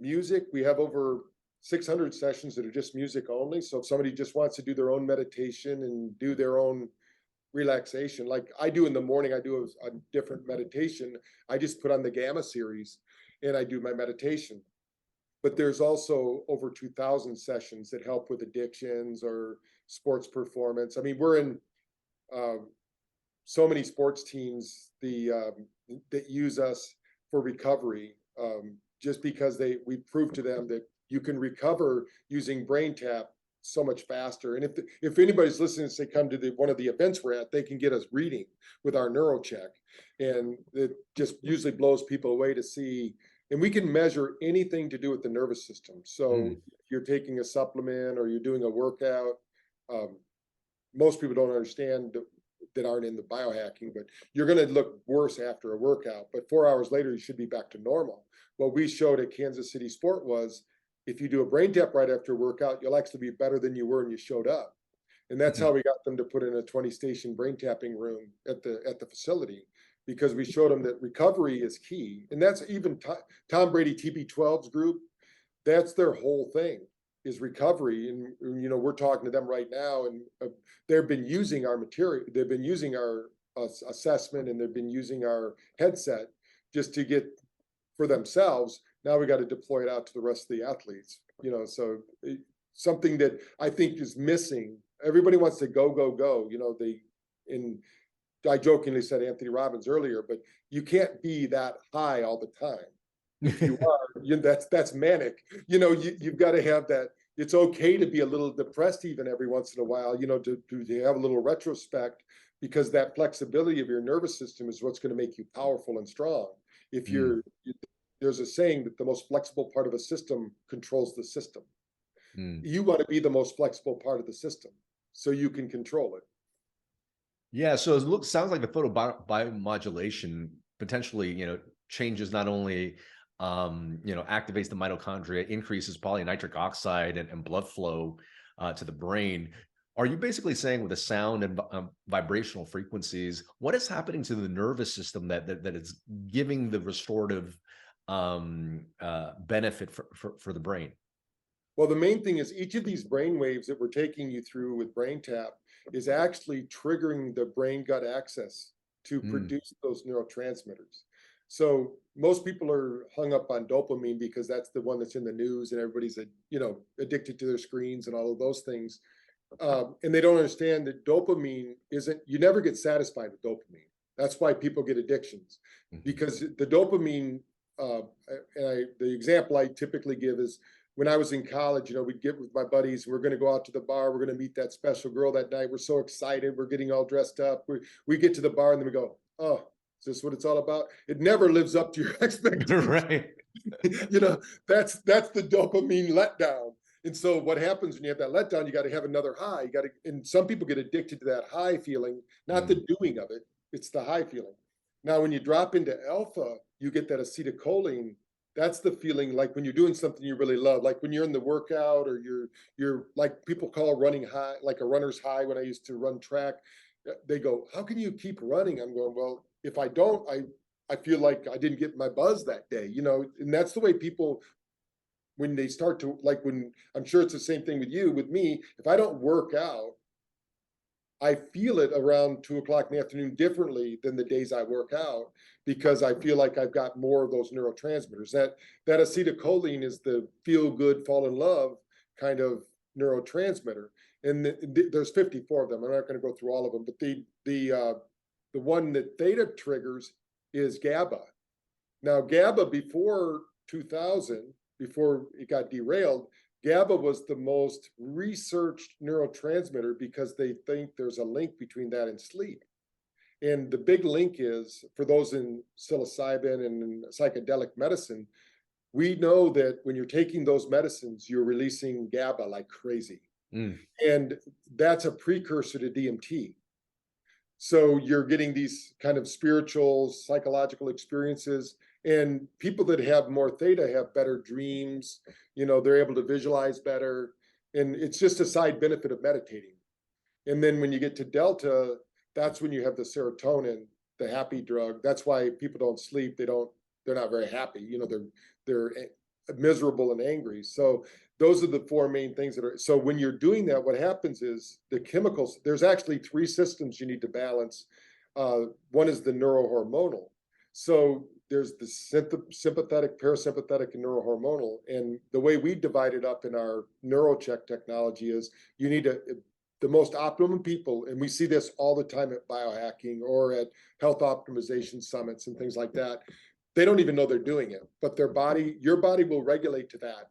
music. We have over 600 sessions that are just music only. So if somebody just wants to do their own meditation and do their own relaxation, like I do in the morning, I do a different meditation. I just put on the Gamma series and I do my meditation. But there's also over 2,000 sessions that help with addictions or sports performance. I mean, we're in so many sports teams that use us for recovery, just because we proved to them that you can recover using BrainTap so much faster. And if anybody's listening, say come to one of the events we're at, they can get us reading with our NeuroCheck, and it just usually blows people away to see. And we can measure anything to do with the nervous system. So if you're taking a supplement or you're doing a workout, most people don't understand that aren't in the biohacking, but you're going to look worse after a workout. But 4 hours later, you should be back to normal. What we showed at Kansas City Sport was, if you do a BrainTap right after a workout, you'll actually be better than you were when you showed up. And that's how we got them to put in a 20-station brain tapping room at the facility, because we showed them that recovery is key. And that's even Tom Brady TB12's group. That's their whole thing, is recovery. And, we're talking to them right now, and they've been using our material. They've been using our assessment, and they've been using our headset just to get for themselves. Now we got to deploy it out to the rest of the athletes, so something that I think is missing. Everybody wants to go, go, go, I jokingly said Anthony Robbins earlier, but you can't be that high all the time. If you are, that's manic. You've got to have that. It's okay to be a little depressed even every once in a while, to have a little retrospect, because that flexibility of your nervous system is what's going to make you powerful and strong. If there's a saying that the most flexible part of a system controls the system. You want to be the most flexible part of the system so you can control it. Yeah, so it sounds like the photobiomodulation potentially, changes not only, activates the mitochondria, increases polynitric oxide and blood flow to the brain. Are you basically saying with the sound and vibrational frequencies, what is happening to the nervous system that is giving the restorative benefit for the brain? Well, the main thing is each of these brain waves that we're taking you through with BrainTap is actually triggering the brain-gut axis to produce those neurotransmitters. So most people are hung up on dopamine because that's the one that's in the news, and everybody's addicted to their screens and all of those things. And they don't understand that dopamine you never get satisfied with dopamine. That's why people get addictions, because the dopamine, the example I typically give is, when I was in college, we'd get with my buddies, we're going to go out to the bar, we're going to meet that special girl that night. We're so excited. We're getting all dressed up. We get to the bar and then we go, oh, is this what it's all about? It never lives up to your expectations. Right. That's the dopamine letdown. And so what happens when you have that letdown, you got to have another high. And some people get addicted to that high feeling, not the doing of it. It's the high feeling. Now, when you drop into alpha, you get that acetylcholine that's the feeling like when you're doing something you really love, like when you're in the workout or you're like people call running high, like a runner's high. When I used to run track, they go, how can you keep running? I'm going, well, if I don't, I feel like I didn't get my buzz that day, you know. And that's the way people, when they start to, like, when, I'm sure it's the same thing with you, with me, if I don't work out, I feel it around 2 o'clock in the afternoon differently than the days I work out, because I feel like I've got more of those neurotransmitters. That acetylcholine is the feel good, fall in love kind of neurotransmitter. And there's 54 of them. I'm not going to go through all of them, but the one that theta triggers is GABA. Now, GABA before 2000, before it got derailed, GABA was the most researched neurotransmitter because they think there's a link between that and sleep. And the big link is, for those in psilocybin and in psychedelic medicine, we know that when you're taking those medicines, you're releasing GABA like crazy. And that's a precursor to DMT. So you're getting these kind of spiritual, psychological experiences. And people that have more theta have better dreams, you know, they're able to visualize better. And it's just a side benefit of meditating. And then when you get to delta, that's when you have the serotonin, the happy drug. That's why people don't sleep. They're not very happy. You know, they're miserable and angry. So those are the four main things that are. So when you're doing that, what happens is the chemicals, there's actually three systems you need to balance. One is the neurohormonal. So there's the sympathetic, parasympathetic, and neurohormonal. And the way we divide it up in our NeuroCheck technology is you need the most optimum people, and we see this all the time at biohacking or at health optimization summits and things like that. They don't even know they're doing it, but your body will regulate to that.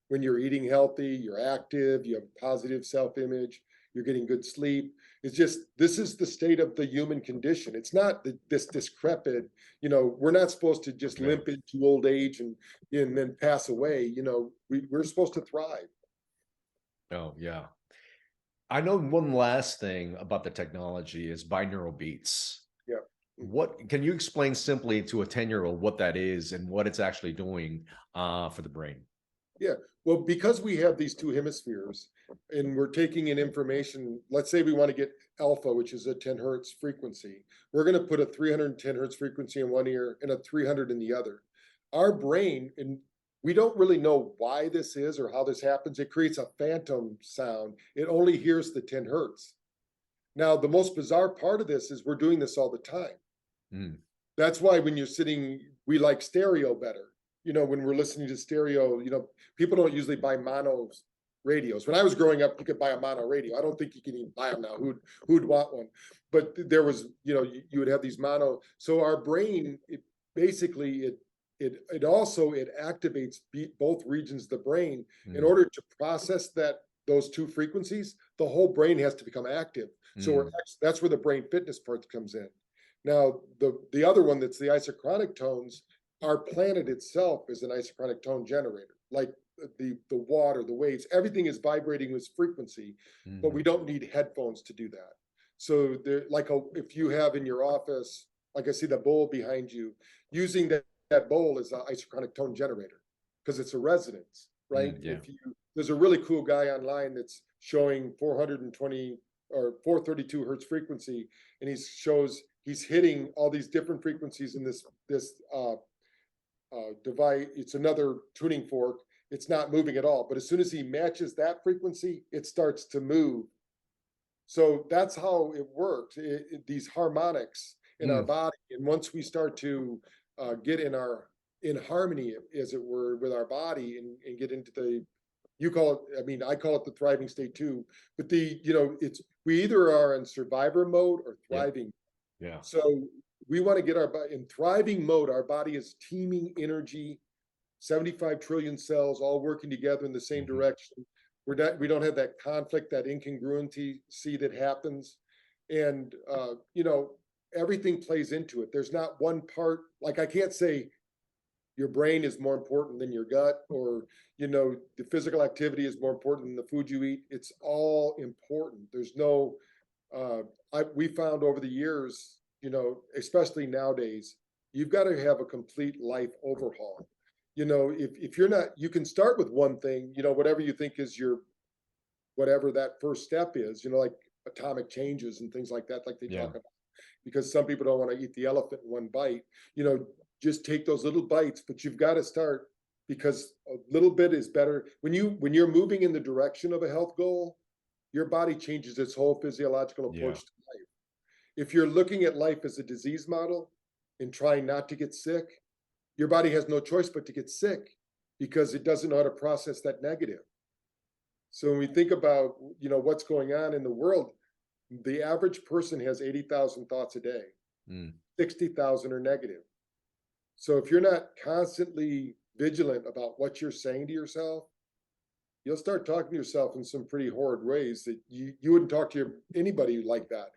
When you're eating healthy, you're active, you have positive self-image, you're getting good sleep. It's just, this is the state of the human condition. It's not this decrepit, you know, we're not supposed to just limp into old age and then pass away. You know, we're supposed to thrive. Oh, yeah. I know one last thing about the technology is binaural beats. Yeah. What can you explain simply to a 10-year-old what that is and what it's actually doing for the brain? Yeah, well, because we have these two hemispheres and we're taking in information, let's say we want to get alpha, which is a 10 hertz frequency. We're going to put a 310 hertz frequency in one ear and a 300 in the other. Our brain, and we don't really know why this is or how this happens, it creates a phantom sound. It only hears the 10 hertz. Now, the most bizarre part of this is we're doing this all the time. That's why when you're sitting, we like stereo better. You know, when we're listening to stereo, you know, people don't usually buy mono radios. When I was growing up, you could buy a mono radio. I don't think you can even buy them now. Who'd want one? But there was, you know, you would have these mono. So our brain, it activates both regions of the brain. In order to process those two frequencies, the whole brain has to become active. So that's where the brain fitness part comes in. Now, the other one, that's the isochronic tones, our planet itself is an isochronic tone generator. Like the water, the waves, everything is vibrating with frequency, but we don't need headphones to do that. So if you have in your office, like I see the bowl behind you, using that bowl as an isochronic tone generator, because it's a resonance, right? There's a really cool guy online that's showing 420 or 432 hertz frequency, and he's hitting all these different frequencies in this device. It's another tuning fork. It's not moving at all, but as soon as he matches that frequency, it starts to move. So that's how it works. These harmonics in our body, and once we start to get in harmony, as it were, with our body and get into you call it, I mean, I call it the thriving state too, but we either are in survivor mode or thriving. Yeah. So we want to get our body in thriving mode. Our body is teeming energy, 75 trillion cells all working together in the same direction. We don't have that conflict, that incongruency that happens. And, everything plays into it. There's not one part, like I can't say your brain is more important than your gut, or, the physical activity is more important than the food you eat. It's all important. There's no, we found over the years, especially nowadays, you've got to have a complete life overhaul. You know, if you're not, you can start with one thing, you know, whatever you think is your, whatever that first step is, you know, like atomic changes and things like that, like they Yeah. talk about, because some people don't want to eat the elephant in one bite, you know, just take those little bites, but you've got to start, because a little bit is better. When you're moving in the direction of a health goal, your body changes its whole physiological Yeah. approach to life. If you're looking at life as a disease model and trying not to get sick, your body has no choice but to get sick because it doesn't know how to process that negative. So when we think about, you know, what's going on in the world, the average person has 80,000 thoughts a day. 60,000 are negative. So if you're not constantly vigilant about what you're saying to yourself, you'll start talking to yourself in some pretty horrid ways that you wouldn't talk to anybody like that.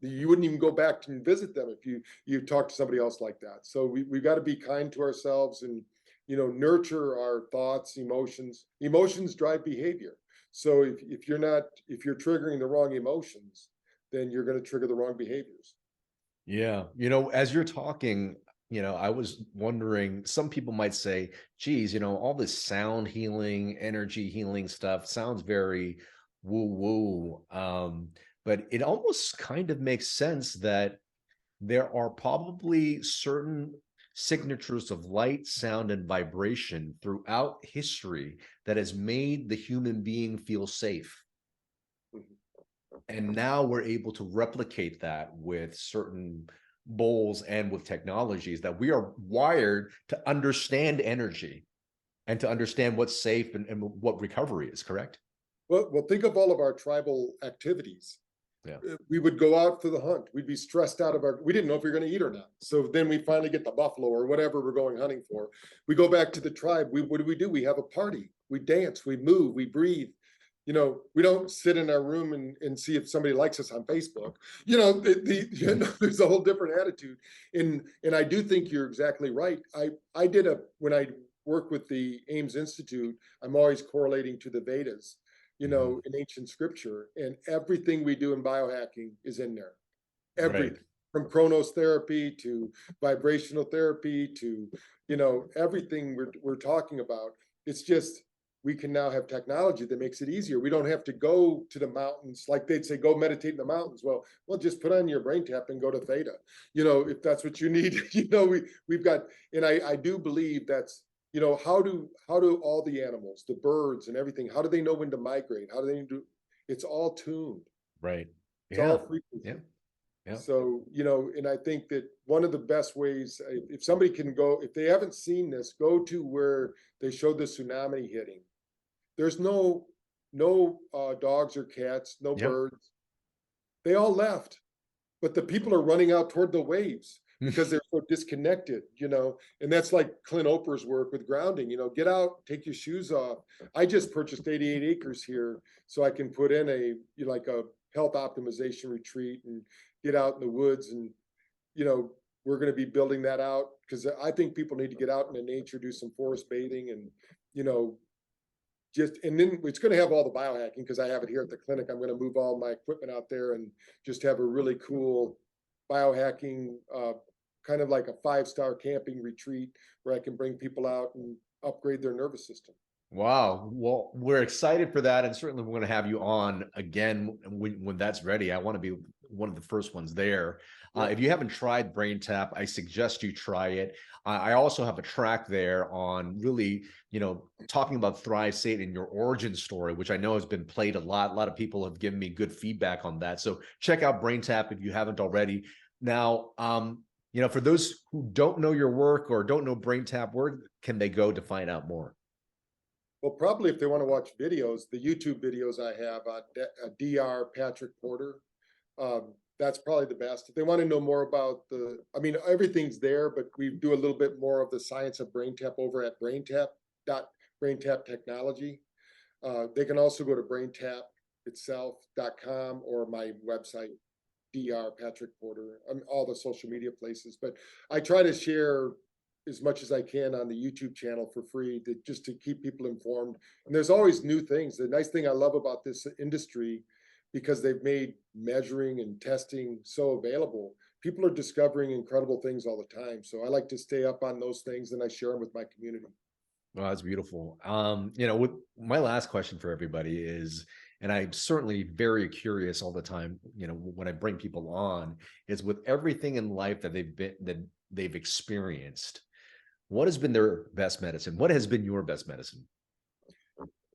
You wouldn't even go back and visit them if you talk to somebody else like that. So we've got to be kind to ourselves and, you know, nurture our thoughts, emotions. Emotions drive behavior. So if you're triggering the wrong emotions, then you're going to trigger the wrong behaviors. Yeah. You know, as you're talking, you know, I was wondering, some people might say, geez, you know, all this sound healing, energy healing stuff sounds very woo woo. But it almost kind of makes sense that there are probably certain signatures of light, sound, and vibration throughout history that has made the human being feel safe. Mhm. And now we're able to replicate that with certain bowls and with technologies that we are wired to understand energy and to understand what's safe and what recovery is, correct? Well, think of all of our tribal activities. Yeah. We would go out for the hunt. We'd be stressed out of we didn't know if we were going to eat or not. So then we finally get the buffalo or whatever we're going hunting for. We go back to the tribe. What do? We have a party. We dance, we move, we breathe. You know, we don't sit in our room and see if somebody likes us on Facebook. You know, you know, there's a whole different attitude. And I do think you're exactly right. I did when I work with the Ames Institute, I'm always correlating to the Vedas, you Mhm. know, in ancient scripture, and everything we do in biohacking is in there. Right. Everything from chronos therapy to vibrational therapy to, you know, everything we're talking about. It's just we can now have technology that makes it easier. We don't have to go to the mountains like they'd say, go meditate in the mountains. Well, just put on your BrainTap and go to theta. You know, if that's what you need. You know, we've got, and I do believe that's, you know, how do all the animals, the birds and everything, how do they know when to migrate? How do they do? It's all tuned. Right. It's all Yeah. Yeah. frequency. Yeah. So, you know, and I think that one of the best ways, if somebody can go, if they haven't seen this, go to where they showed the tsunami hitting. There's no dogs or cats, no Yep. birds. They all left, but the people are running out toward the waves because they're so disconnected, you know. And that's like Clint Oprah's work with grounding, you know, get out, take your shoes off. I just purchased 88 acres here so I can put in like a health optimization retreat and get out in the woods. And, you know, we're going to be building that out because I think people need to get out into nature, do some forest bathing and, you know, just, and then it's going to have all the biohacking because I have it here at the clinic. I'm going to move all my equipment out there and just have a really cool biohacking, kind of like a 5-star camping retreat where I can bring people out and upgrade their nervous system. Wow. Well, we're excited for that. And certainly we're going to have you on again when that's ready. I want to be one of the first ones there. Yeah. If you haven't tried BrainTap, I suggest you try it. I also have a track there on really, you know, talking about Thrive State and your origin story, which I know has been played a lot. A lot of people have given me good feedback on that. So check out BrainTap if you haven't already. Now, you know, for those who don't know your work or don't know BrainTap, where can they go to find out more? Well, probably if they want to watch videos, the YouTube videos I have on Dr. Patrick Porter, that's probably the best. If they want to know more about I mean, everything's there, but we do a little bit more of the science of BrainTap over at BrainTap Technology. They can also go to braintapitself.com or my website, Dr. Patrick Porter, all the social media places. But I try to share as much as I can on the YouTube channel for free just to keep people informed. And there's always new things. The nice thing I love about this industry, because they've made measuring and testing so available, people are discovering incredible things all the time. So I like to stay up on those things and I share them with my community. Well, that's beautiful. With my last question for everybody is, and I'm certainly very curious all the time, when I bring people on, is with everything in life that they've experienced, what has been their best medicine? What has been your best medicine?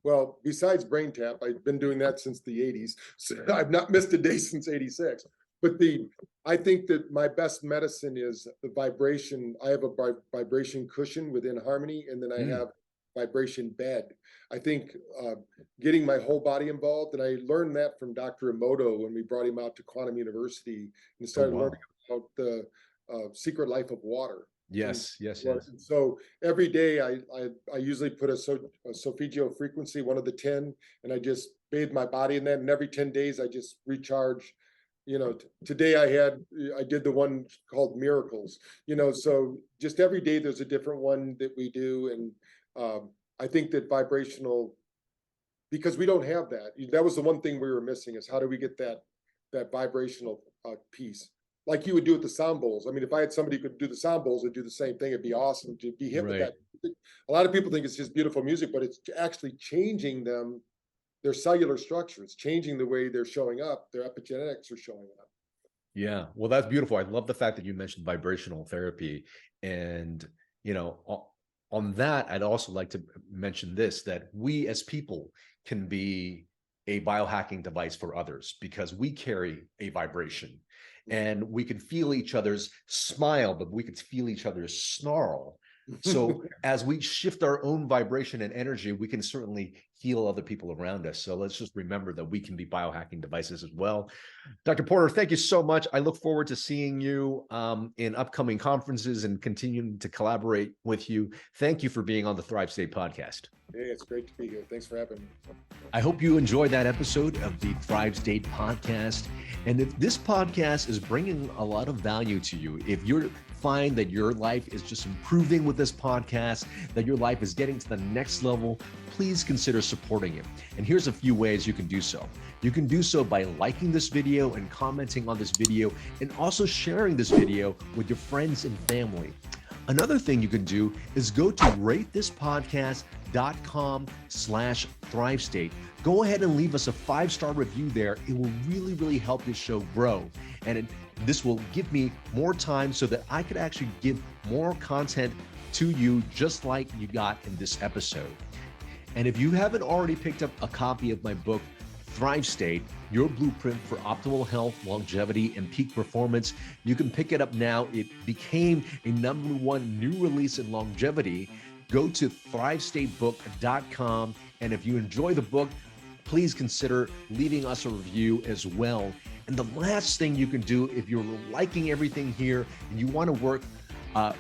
Well, besides BrainTap, I've been doing that since the 80s. So I've not missed a day since 86. But I think that my best medicine is the vibration. I have a vibration cushion within Harmony, and then I have vibration bed. I think getting my whole body involved, and I learned that from Dr. Emoto when we brought him out to Quantum University and started learning about the secret life of water. Yes. So every day I usually put a solfeggio frequency, one of the 10, and I just bathe my body in that. And every 10 days I just recharge. Today I did the one called Miracles. So just every day there's a different one that we do, and I think that vibrational, because we don't have that. That was the one thing we were missing, is how do we get that vibrational piece? Like you would do with the sound bowls. I mean, if I had somebody who could do the sound bowls and do the same thing, it'd be awesome to be hit with that. A lot of people think it's just beautiful music, but it's actually changing their cellular structure. It's changing the way they're showing up. Their epigenetics are showing up. Yeah, well, that's beautiful. I love the fact that you mentioned vibrational therapy. And, on that, I'd also like to mention this, that we as people can be a biohacking device for others, because we carry a vibration. And we can feel each other's smile, but we could feel each other's snarl. So as we shift our own vibration and energy, we can certainly heal other people around us. So let's just remember that we can be biohacking devices as well. Dr. Porter, thank you so much. I look forward to seeing you in upcoming conferences and continuing to collaborate with you. Thank you for being on the Thrive State podcast. Hey, it's great to be here. Thanks for having me. I hope you enjoyed that episode of the Thrive State podcast. And if this podcast is bringing a lot of value to you, if you find that your life is just improving with this podcast, that your life is getting to the next level, please consider supporting it. And here's a few ways you can do so. You can do so by liking this video and commenting on this video, and also sharing this video with your friends and family. Another thing you can do is go to ratethispodcast.com/ThriveState. Go ahead and leave us a 5-star review there. It will really, really help this show grow. And this will give me more time so that I could actually give more content to you, just like you got in this episode. And if you haven't already picked up a copy of my book, Thrive State, Your Blueprint for Optimal Health, Longevity, and Peak Performance, you can pick it up now. It became a #1 new release in longevity. Go to thrivestatebook.com. And if you enjoy the book, please consider leaving us a review as well. And the last thing you can do, if you're liking everything here and you want to work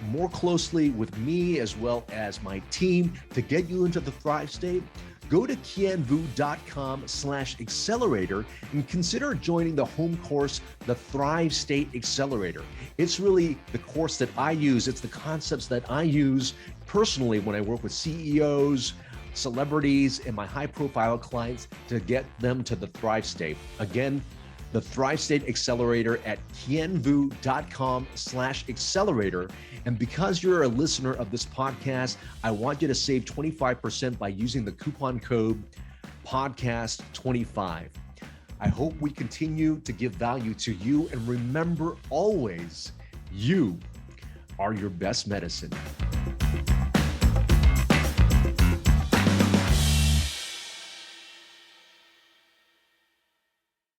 more closely with me as well as my team to get you into the Thrive State, go to kienvuu.com/accelerator and consider joining the home course, the Thrive State Accelerator. It's really the course that I use. It's the concepts that I use personally when I work with CEOs, celebrities, and my high-profile clients to get them to the Thrive State. Again, the Thrive State Accelerator at kienvuu.com/accelerator. And because you're a listener of this podcast, I want you to save 25% by using the coupon code podcast25. I hope we continue to give value to you. And remember always, you are your best medicine.